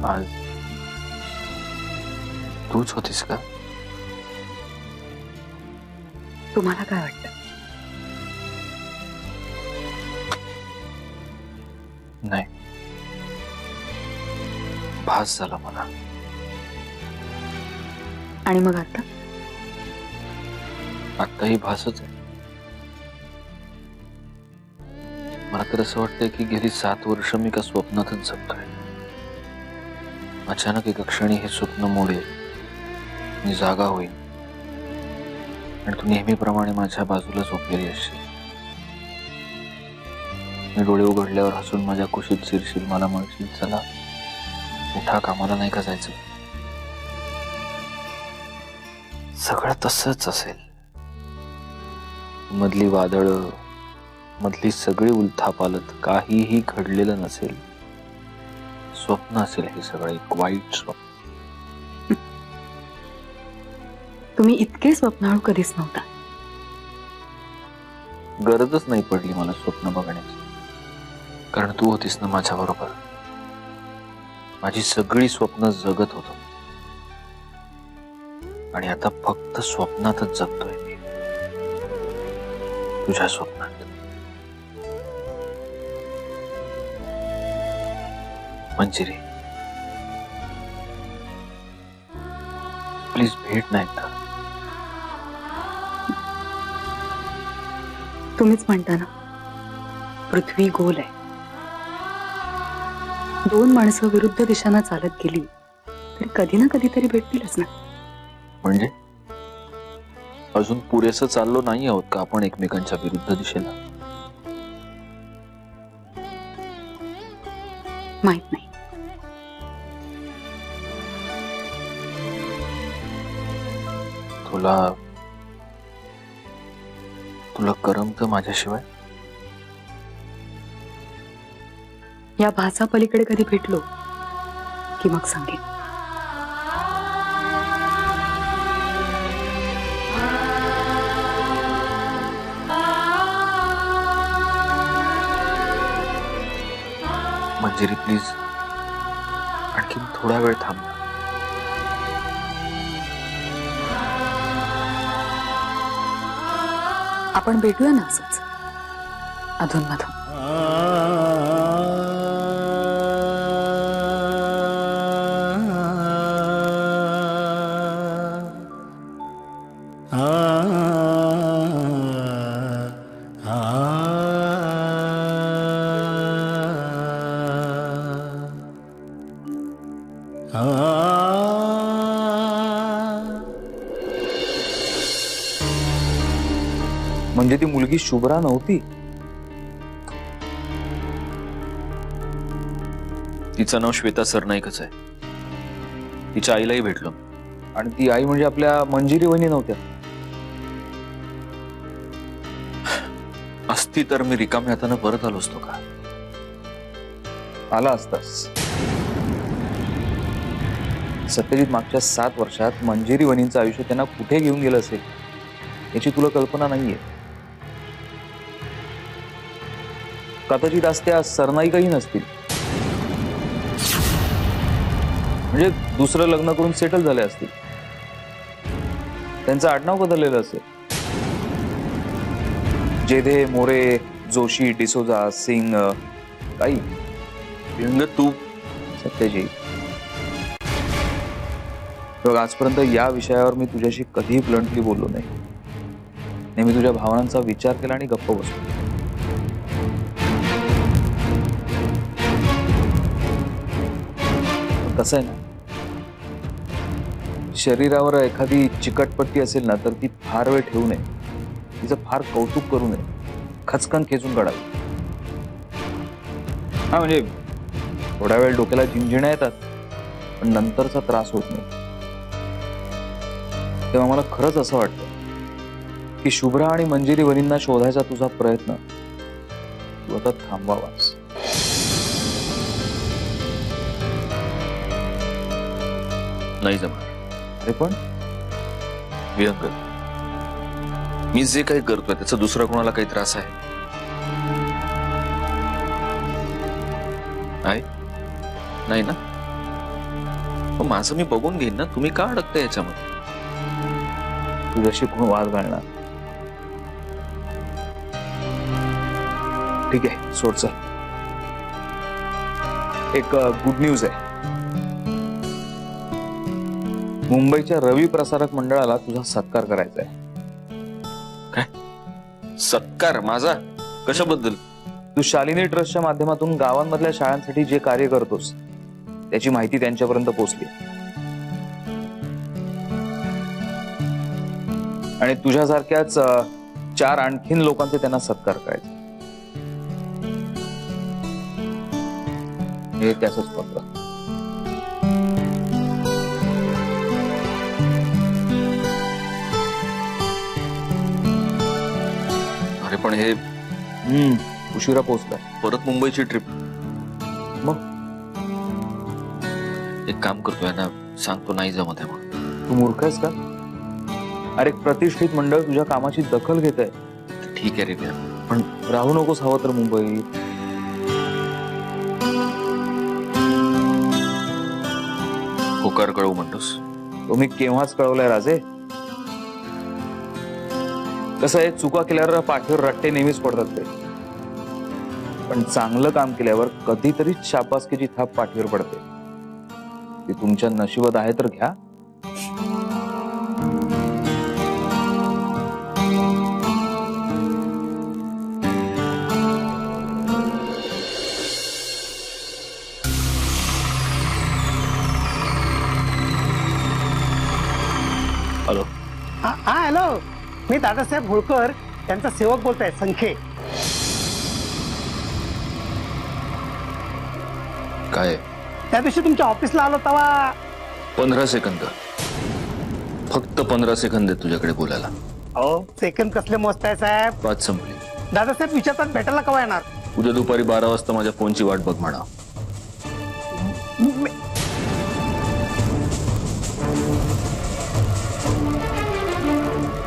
आज तूच होतीस का? तुम्हाला काय वाटतं? नाही, भास झाला मला. आणि मग आता? आताही भासच आहे. मला तर असं वाटतंय की गेली 7 वर्ष मी का स्वप्नातच जगतोय. अचानक एका क्षणी हे स्वप्न मोडेल, मी जागा होईल आणि तू नेहमीप्रमाणे माझ्या बाजूला झोपलेली असशील. मी डोळे उघडल्यावर हसून माझ्या कुशीत शिरशील, मला म्हणशील चला उठा, कामाला नाही का जायचं. सगळं तसंच असेल. मधली वादळ, मधली सगळी उलथापालथ, काहीही घडलेलं नसेल. स्वप्न असेल हे सगळं, एक वाईट स्वप्न. तुम्ही इतके स्वप्नाळू कधीच नव्हता. गरजच नाही पडली मला स्वप्न बघण्याची, कारण तू होतीस ना माझ्या बरोबर. माझी सगळी स्वप्न जगत होतो आणि आता फक्त स्वप्नातच जगतोय मी, तुझ्या स्वप्नात. मंजिरी, प्लीज भेट नाही का? तुम्हीच म्हणता ना, पृथ्वी गोल आहे. 2 माणसं विरुद्ध दिशांना चालत गेली तरी कधी ना कधीतरी भेटतीलच ना. म्हणजे अजून पुरेसं चाललो नाही आहोत का आपण एकमेकांच्या विरुद्ध दिशेला? माहित नाही. तुला तुला करमतं माझ्याशिवाय? या भासा पलीकडे कधी भेटलो की मग सांगेन. मंजिरी प्लीज आणखीन थोडा वेळ थांब. आपण भेटूया ना असंच अधूनमधून. म्हणजे ती मुलगी शुभ्रा नव्हती? तिचं नाव श्वेता सरनाईकच आहे. तिच्या आईलाही भेटलो. आणि ती आई म्हणजे आपल्या मंजिरी वहिनी नव्हत्या? असती तर मी रिकाम्या हाताने परत आलो असतो का? आला असतास. सत्यजित मागच्या 7 वर्षात मंजिरी वहिनींचं आयुष्य त्यांना कुठे घेऊन गेलं असेल याची तुला कल्पना नाहीये. कदाचित आज त्या सरनाईकही नसतील, म्हणजे दुसरं लग्न करून सेटल झाले असतील. त्यांचं आडनाव बदललेलं असेल. जेधे, मोरे, जोशी, डिसोजा, सिंग, काही. तू सत्यजित, बघ, आजपर्यंत या विषयावर मी तुझ्याशी कधीही ब्लंटली बोललो नाही. नेहमी तुझ्या भावनांचा विचार केला आणि गप्प बसलो. कसं आहे ना, शरीरावर एखादी चिकटपट्टी असेल ना तर ती फार वेळ ठेवू नये, तिचं फार कौतुक करू नये, खचकन खेचून काढावी. हा, म्हणजे थोड्या वेळ डोक्याला झिंझिण्या येतात पण नंतरचा त्रास होत नाही. तेव्हा मला खरंच असं वाटतं की शुभ्रा आणि मंजिरी वहिनींना शोधायचा तुझा प्रयत्न तू आता थांबवावास. नाही जमणार. अरे पण विहंग, मी जे काही करतोय त्याचा दुसरा कोणाला काही त्रास आहे? नाही ना? मग माझं मी बघून घेईन ना, तुम्ही का अडकताय याच्यामध्ये? तुझ्याशी कोण वाद घालणार? ठीक आहे, सोड चल. एक गुड न्यूज आहे. मुंबईच्या रवी प्रसारक मंडळाला तुझा सत्कार करायचा आहे. सत्कार माझा? कशाबद्दल? तू शालिनी ट्रस्टच्या माध्यमातून गावांमधल्या शाळांसाठी जे कार्य करतोस त्याची माहिती त्यांच्यापर्यंत पोहोचली आणि तुझ्यासारख्याच 4 आणखीन लोकांचे त्यांना सत्कार करायचे. हे त्याच पत्र. अरे पण हे उशिरा पोहोचलाय. परत मुंबईची ट्रिप. मग एक काम करतोय ना, सांगतो नाही जमत आहे मग. तू मूर्ख आहेस का? अरे एक प्रतिष्ठित मंडळ तुझ्या कामाची दखल घेत आहे. ठीक आहे रे, पण राहू नकोस हवं तर मुंबईत. होकार कळवू म्हणतोस? तो मी केव्हाच कळवलाय राजे. कसं आहे, चुका केल्यावर पाठीवर रट्टे नेहमीच पडतात ते, पण चांगलं काम केल्यावर कधीतरी शाबासकीची थाप पाठीवर पडते. ती तुमच्या नशिबात आहे तर घ्या. हॅलो. हा हॅलो, मी दादासाहेब होळकर त्यांचा सेवक बोलतोय, संखे. काय? त्या दिवशी तुमच्या ऑफिसला आलो तेव्हा 15 सेकंद, फक्त 15 सेकंद आहे तुझ्याकडे बोलायला. अहो सेकंद कसले मोजताय साहेब? बात संपली. दादासाहेब विचारतात भेटायला केव्हा येणार? उद्या दुपारी 12 वाजता माझ्या फोनची वाट बघ म्हणा.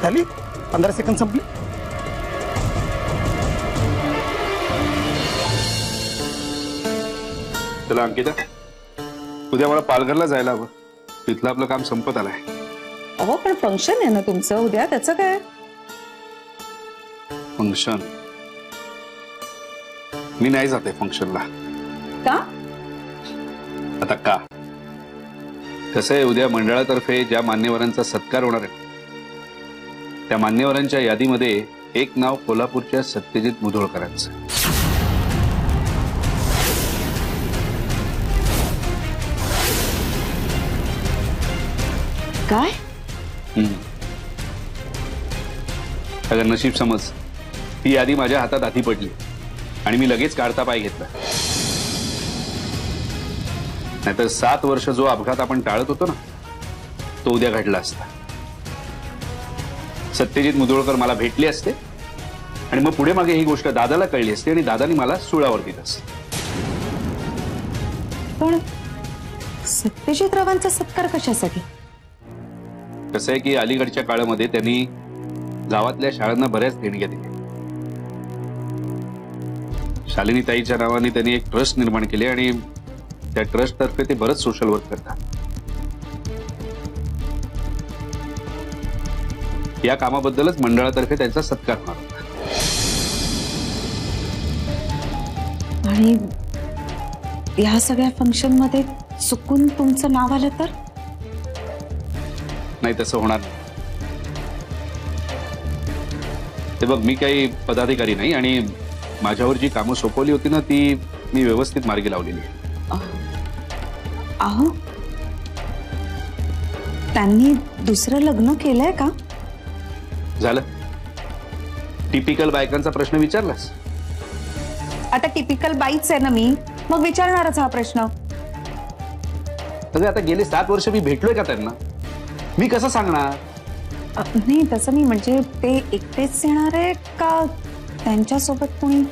झाली 15 सेकंद संपली. चला अंकिता, उद्या मला पालघरला जायला हवं. तिथलं आपलं काम संपत आलंय. अहो पण फंक्शन आहे ना तुमचं उद्या, त्याचं काय? फंक्शन? मी नाही जाते फंक्शनला. का? आता का? कसं आहे, उद्या मंडळातर्फे ज्या मान्यवरांचा सत्कार होणार आहे त्या मान्यवरांच्या यादीमध्ये एक नाव कोल्हापूरच्या सत्यजित मुधोळकरांचं. काय? अगर नशीब समज ही यादी माझ्या हातात आधी पडली आणि मी लगेच काढता पाय घेतला, नाहीतर 7 वर्ष जो अपघात आपण टाळत होतो ना तो उद्या घडला असता. सत्यजित मुधोळकर मला भेटले असते आणि मग पुढे मागे ही गोष्ट दादाला कळली असते आणि दादानी मला सुळावर दिलं असतं. पण सत्यजित रावांचा सत्कार कशासाठी? कसं आहे की अलीकडच्या काळामध्ये त्यांनी गावातल्या शाळांना बऱ्याच देणग्या दिल्या. शालिनी ताईच्या नावाने त्यांनी एक ट्रस्ट निर्माण केले आणि त्या ट्रस्ट तर्फे ते बरंच सोशल वर्क करतात. या कामाबद्दलच मंडळातर्फे त्यांचा सत्कार होणार होता. आणि या सगळ्या फंक्शन मध्ये चुकून तुमचं नाव आलं तर? नाही, तसं होणार नाही. ते बघ, मी काही पदाधिकारी नाही आणि माझ्यावर जी कामं सोपवली होती ना ती मी व्यवस्थित मार्गी लावलेली आहे. अहो त्यांनी दुसरं लग्न केलंय का? झालं. टिपिकल बायकांचा प्रश्न विचारलास. आता टिपिकल बाईच आहे ना मी, मग विचारणारच हा प्रश्न. अगं आता गेले 7 वर्ष मी भेटलोय का त्यांना? मी कसं सांगणार? नाही तसं नाही, म्हणजे ते एकटेच येणार आहे का त्यांच्यासोबत कोणी?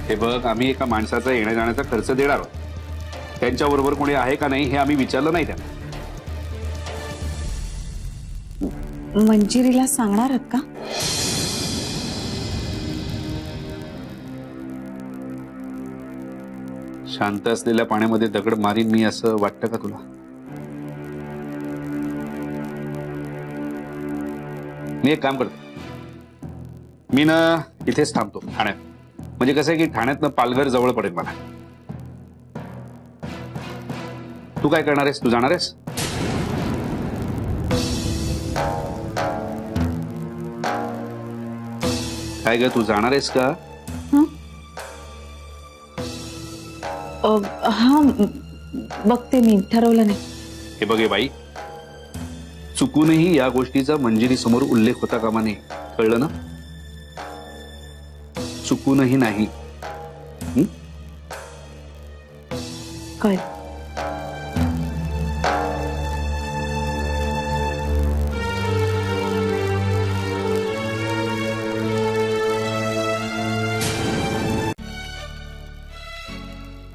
हे बघ, आम्ही एका माणसाचा येण्या जाण्याचा खर्च देणार आहोत. त्यांच्याबरोबर कोणी आहे का नाही हे आम्ही विचारलं नाही त्यांना. मंजिरीला सांगणार आहात का? शांत असलेल्या पाण्यामध्ये दगड मारीन मी असं वाटतं का तुला? मी एक काम करतो, मी ना इथेच थांबतो ठाण्यात. म्हणजे कसं आहे की ठाण्यातनं पालघर जवळ पडेल मला. तू काय करणार आहेस? तू जाणार आहेस? काय ग, तू जाणार आहेस का? हा बघते, मी ठरवलं नाही. हे बघे बाई, चुकूनही या गोष्टीचा मंजिरी समोर उल्लेख होता कामा नये, कळलं ना? चुकूनही नाही. काय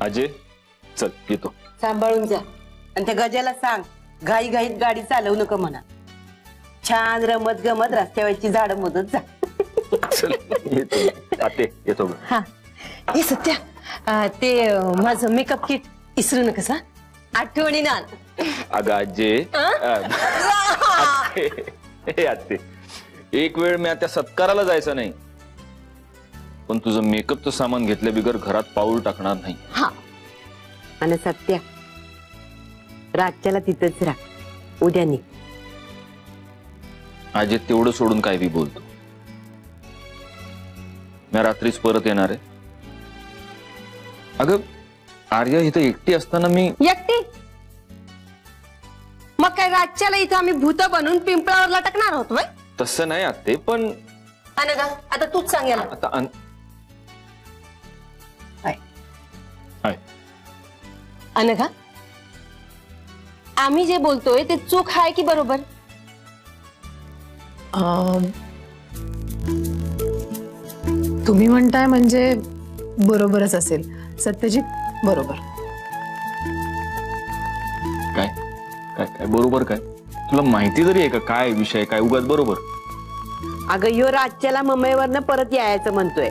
अजय चल येतो. सांभाळून जा. आणि त्या गजाला सांग, घाई घाईत गाडी चालवू नका म्हणा. छान रमत गमत रस्त्यावरची झाडं मोदत जा. चल येतो आते, येतो ग. हा हे सत्या, ते माझं मेकअप किट इसरू नकस हा. आठवणीनं आण. अगं अजय, हे आते, एक वेळ मी त्या सत्काराला जायचं नाही, पण तुझं मेकअपचं सामान घेतल्या बिगर घरात पाऊल टाकणार नाही. हा आणि सत्या, रातच्याला तिथंच राहा. उद्या निघ. अजय तेवढं सोडून काय बी बोलतो. मी रात्रीच परत येणार आहे. अगं आर्या इथं एकटी असताना मी एकटी? मग काय रातच्याला इथं आम्ही भूत बनून पिंपळावर लटकणार होतो? तसं नाही आते, पण अनघा आता तूच सांगायला. आता अनघा, आम्ही जे बोलतोय ते चूक आहे की बरोबर? तुम्ही म्हणताय म्हणजे बरोबरच असेल. सत्यजित बरोबर. काय काय काय बरोबर? काय तुला माहिती तरी आहे का काय विषय? काय उगाच बरोबर? अगं ह्यो रातच्याला मुंबईवरनं परत यायचं म्हणतोय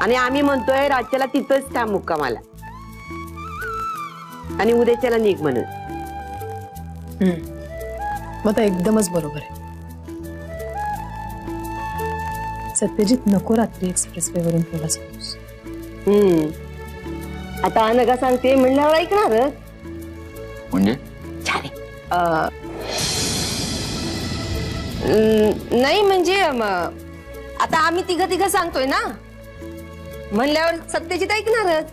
आणि आम्ही म्हणतोय रातच्याला तिथंच थांब मुक्कामाला आणि उद्याच्याला निघ म्हणून. मग तर एकदमच बरोबर आहे. सत्यजित नको रात्री एक्सप्रेसवे वरून प्रवास करूस. आता अनघा सांगते म्हणल्यावर ऐकणार म्हणजे नाही म्हणजे आता आम्ही तिघ सांगतोय ना म्हणल्यावर सत्यजित ऐकणारच.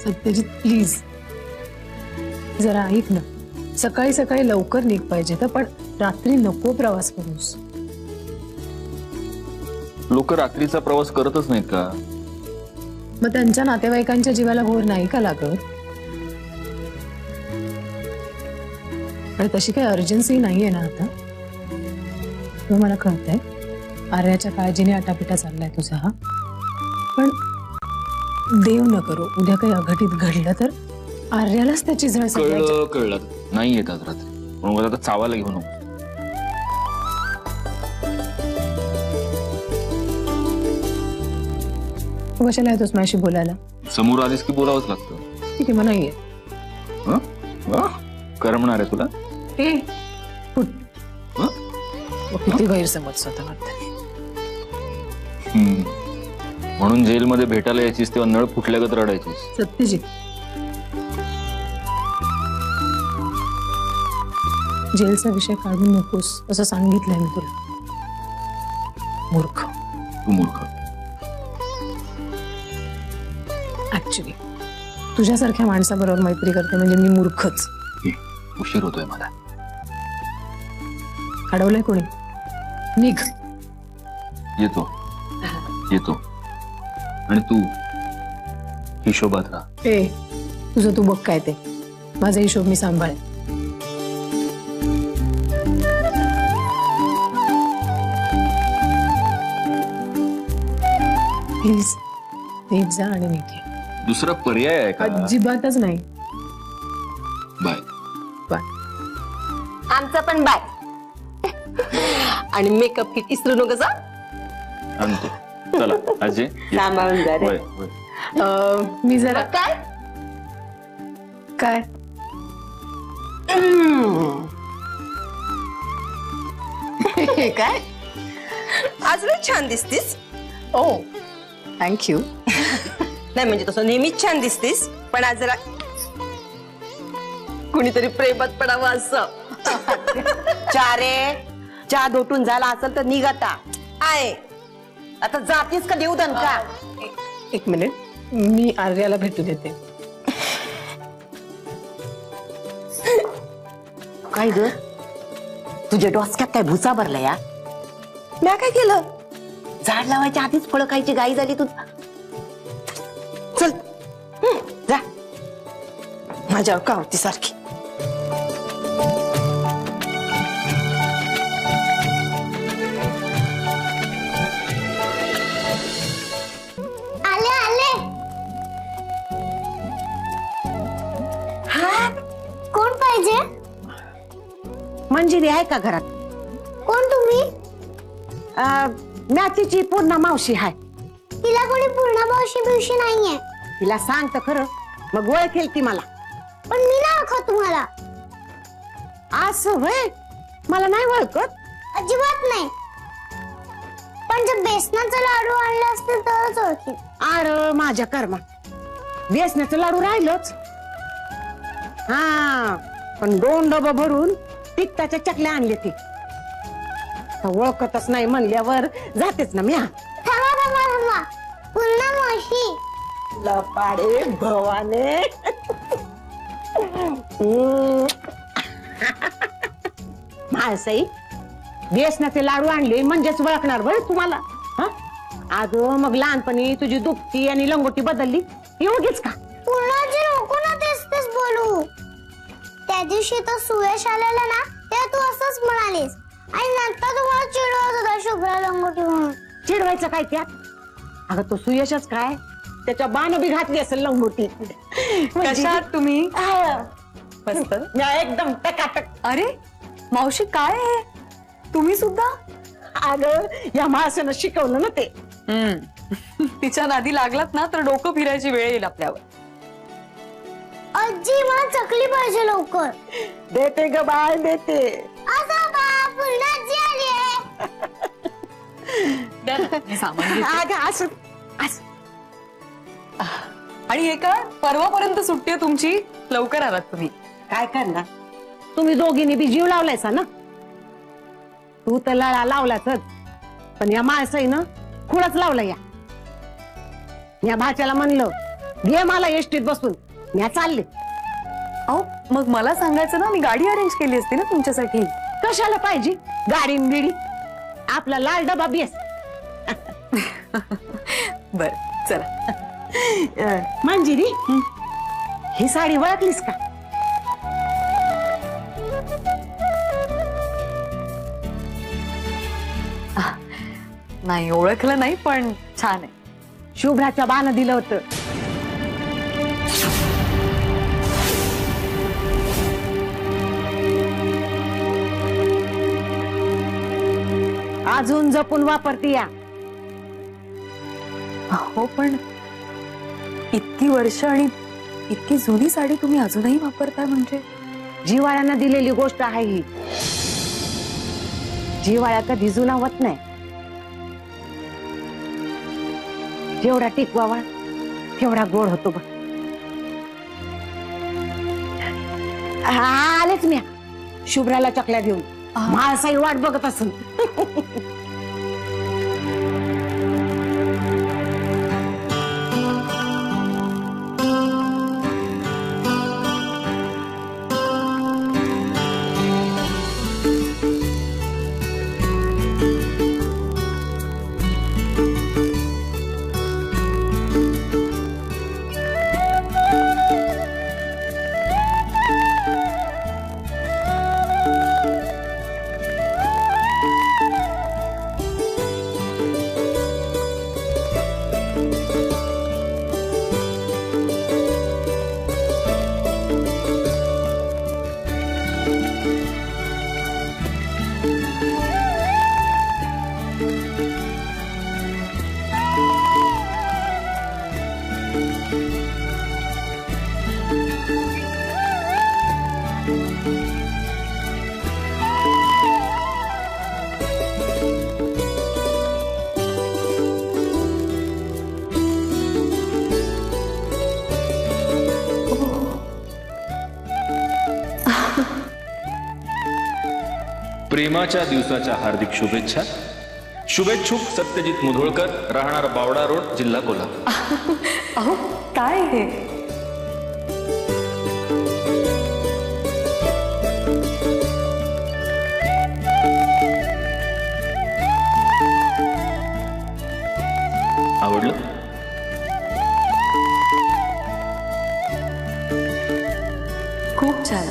सत्यजित प्लीज जरा ऐक ना. सकाळी सकाळी लवकर निघ पाहिजे तर, पण रात्री नको प्रवास करूस. लोक रात्रीचा प्रवास करतच नाहीत का? मग त्यांच्या नातेवाईकांच्या जीवाला घोर नाही का लागत? आणि तशी काही अर्जन्सी नाहीये ना आता. मग मला कळतंय आर्याच्या काळजीने आटापिटा चाललाय तुझा हा, पण देव न करो उद्या काही अघटित घडलं तर आर्यालाच त्याची झळ. कळलं नाही येतात रात्री, म्हणून आता चावायला घेऊ नको. कशाला येतोस माझ्याशी बोलायला? समोर आलीस की बोलावंच लागतं. ठीक आहे, मग नाहीये. करमणार आहे तुला? ए फुट. किती गैरसमज स्वतः वाटतं. म्हणून जेलमध्ये भेटायला यायचीस तेव्हा नळ फुटल्यागत रडायचीस. सत्यजित, जेलचा विषय काढू नकोस असं सांगितलंय मी तुला. मूर्ख. तू मूर्ख. ऍक्च्युली तुझ्यासारख्या माणसाबरोबर मैत्री करते म्हणजे मी मूर्खच. उशीर होतोय मला. अडवलंय कोणी? निघ. येतो येतो. आणि तू हिशोबात राहा. ए तुझं तू बघ काय ते. माझा हिशोब मी सांभाळेन. प्लीज नीट जा आणि नीट ये. दुसरा पर्याय आहे का? अजिबातच नाही. बाय. बाय. आमचा पण बाय. आणि मेकअप किट इसरू नकोस. आणतो. चला अजय सांभाळून जा रे. होय, होय. मी जरा काय काय हे काय? आज लय छान दिसतीस. ओ थँक्यू. नाही म्हणजे तसं नेहमीच छान दिसतीस, पण आज जरा कुणीतरी प्रेमात पडावं असं. चहा दोटून झाला असेल तर निघता आहे. आता जातीस का देऊ दणका? एक मिनिट, मी आर्याला भेटू देते. काय ग तुझ्या डोसक्यात काय भुसा भरला या? म्या काय केलं? झाड लावायच्या आधीच फळं खायची गाई झाली तू. चल जा, माझ्यावर का होती सारखी. आले आले. हा कोण पाहिजे? मंजिरी आहे का घरात? कोण तुम्ही? मॅचीची पूर्ण मावशी आहे. तिला कोणी पूर्ण मावशी बिवशी नाहीये. तिला सांग तर खरं, मग ओळखेल ती मला. पण मी नाही ओळखत तुम्हाला. असं होय, मला नाही ओळखत. अजिबात नाही. पण जर बेसनाचा लाडू आणले असते तरच ओळखी. अरे माझ्या कर्मा, बेसनाचं लाडू राहिलंच. हा पण 2 डबं भरून तिखटाच्या चकल्या आणले ती. ओळखतच नाही म्हणल्यावर जातेच ना मी. थांबा थांबा थांबा. पूर्ण मावशी. लपाडे भवाने. माळसाई, बेसनाचे लाडू आणले म्हणजेच ओळखणार बरं तुम्हाला. अगं मग लहानपणी तुझी दुपटी आणि लंगोटी बदलली एवढीच का? पूर्णाजी नको ना तेच बोलू. त्या दिवशी तो सुयश आलेला ना, तेव्हा तू असंच म्हणालीस आणि नंतर तुम्हाला चिडवत होता शुभ्रा लंगोटी म्हणून. चिडवायचं काय त्यात? अगं तो सुयशच काय, त्याच्या बाण बी घातली असेल लंगोटी. कशात तुम्ही? मस्त. एकदम टकाटक. अरे मावशी काय आहे, तुम्ही सुद्धा? अगं या माणसानं शिकवलं ना ते. तिच्या नादी लागलात ना तर डोकं फिरायची वेळ येईल आपल्यावर. आजी मला चकली पाहिजे लवकर. देते ग बाळ देते. असं बा पूर्णाजी आली. सामान घेते. अगं असं असं. आणि हे काय, परवापर्यंत सुट्टी आहे तुमची, लवकर आलात तुम्ही. काय करणार, तुम्ही दोघींनी बी जीव लावलायचा ना. तू तर लळा लावलाच, पण या माणसाईनं खुळच लावला. या भाच्याला म्हणलं घे मला एसटीत बसून, मी चालले. अहो मग मला सांगायचं ना, मी गाडी अरेंज केली असती ना तुमच्यासाठी. कशाला पाहिजे गाडी बिडी, आपला लाल डबा बेस. बर चला. मंजिरी, ही साडी ओळखलीस का? नाही ओळखलं नाही, पण छान आहे. शुभ्राच्या बाण दिलं होतं. अजून जपून वापरती या. हो पण इतकी वर्ष आणि इतकी जुनी साडी तुम्ही अजूनही वापरताय म्हणजे? जिव्हाळ्यानं दिलेली गोष्ट आहे ही. जिव्हाळ्या कधी जुना होत नाही. जेवढा टिकवावा तेवढा गोड होतो बघ. आलेच मी शुभ्राला चकल्या घेऊन. माळसाई वाट बघत असेल. प्रेमाच्या दिवसाच्या हार्दिक शुभेच्छा. शुभेच्छुक सत्यजित मुधोळकर, राहणार बावडा रोड, जिल्हा कोल्हापूर. अहो काय हे? आवडलं? खूप छान.